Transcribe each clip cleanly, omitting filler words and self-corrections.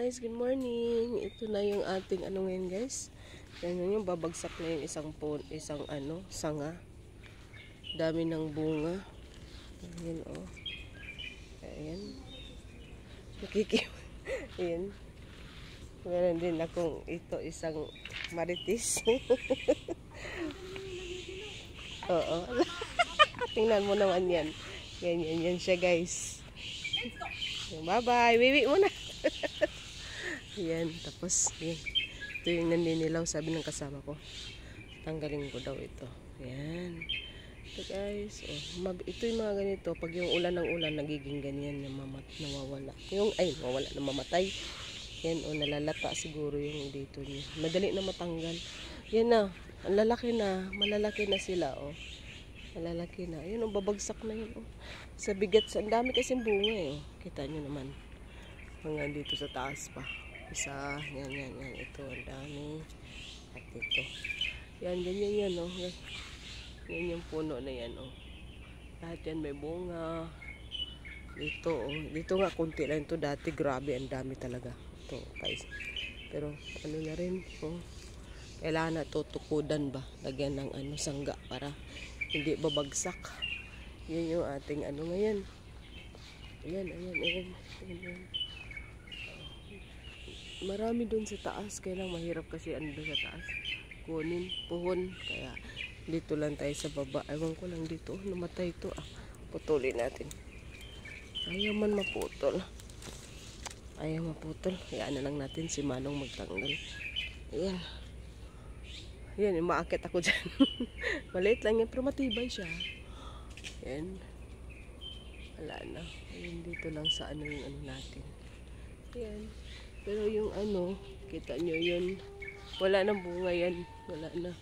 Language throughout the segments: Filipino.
guys, good morning. Ito na yung ating ano ngayon guys. Yan yung babagsak na yung isang sanga. Dami ng bunga. Ayan oh. Ayan. Ayan. Meron din akong isang maritis. Oo. Tingnan mo naman yan. Yan siya guys. Bye-bye. Wiwi muna. Yan. Tapos, yan. Ito yung naninilaw. Sabi ng kasama ko. Tanggalin ko daw ito. Yan. Ito guys. Oh, ito yung mga ganito. Pag yung ulan ng ulan, nagiging ganyan. Nawawala. Nawawala. Namamatay. Yan. O, nalalata siguro yung dito niya. Madali na matanggal. Yan na. Ang lalaki na. Malalaki na sila. Oh. Malalaki na. Ayun, babagsak na yun. Oh. Sa bigat. Ang dami kasing bunga eh. Oh. Kita nyo naman. Mga dito sa taas pa. Isa. Yan. Ito. Ang dami. At ito. Yan. Ganyan yan. Oh. Yan yung puno na yan. Oh. Lahat yan may bunga. Dito. Oh. Dito nga kunti lang ito. Dati grabe. Ang dami talaga. Ito. Guys. Pero ano na rin. Oh. Kailangan na tutukudan ba. Lagyan ng sangga para hindi babagsak. Yan yung ating ngayon. Ayan. Marami doon sa taas. Kaya lang mahirap kasi doon sa taas. Kunin, puhon. Kaya dito lang tayo sa baba. Ewan ko lang dito. Namatay ito. Putulin natin. Ayaw man maputol. Hayaan na lang natin si Manong magtanggal. Ayan. Yan, umaakit ako dyan. Maliit lang yan, pero matibay siya. Yan. Wala na. Ayan, dito lang sa yung natin. Yan. Pero yung kita nyo yun. Wala na bunga yan. Wala na.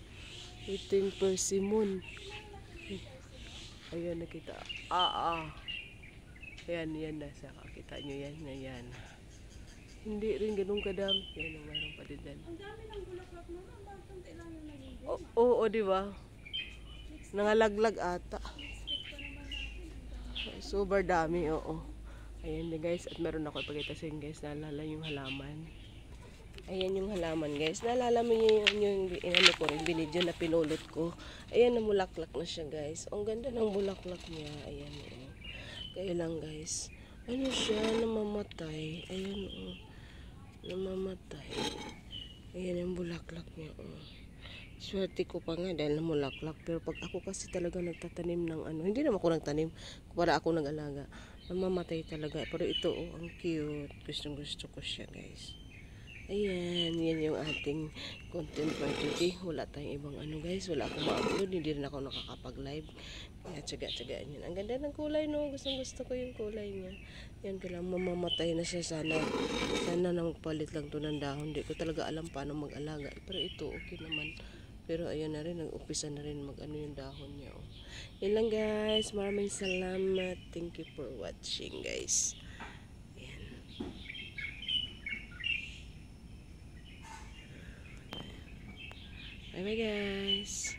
Ito yung persimmon. Ayan, nakita. Ayan, na. Kita nyo yan. Ayan. Hindi rin ganun kadami. Yan, mayroon pa din dyan. Ang dami ng bulaklak mo. Oo, di ba? Nangalaglag ata. Super dami, oo. Ayan din guys, at meron ako ipakita sa inyo guys, naalala yung halaman. Ayan yung halaman guys. Naalala mo yung ko rin, binidyo na pinulot ko. Ayan, namulaklak na siya guys. Ang ganda ng bulaklak niya. Ayan, kaya lang guys. Siya, namamatay. Ayan, namamatay. Ayan yung bulaklak niya, Swerte ko pa nga dahil namulaklak. Pero pag ako kasi talaga nagtatanim ng hindi naman ako nagtanim. Para ako nag-alaga. Namamatay talaga. Pero ito, ang cute. Gustong gusto ko siya, guys. Ayan. Yan yung ating content for today. Wala tayong ibang guys. Wala akong ma-upload. Hindi rin ako nakakapag-live. Kaya tsaga-tsagaan yan. Ang ganda ng kulay, no? Gustong gusto ko yung kulay niya. Yan, kailangan mamamatay na siya. Sana nang palit lang to ng dahon. Hindi ko talaga alam paano mag-alaga. Pero ito, okay naman. Pero ayan na rin, nag-upisa na rin yung dahon niya. Yan lang guys. Maraming salamat. Thank you for watching guys. Ayan. Bye bye guys.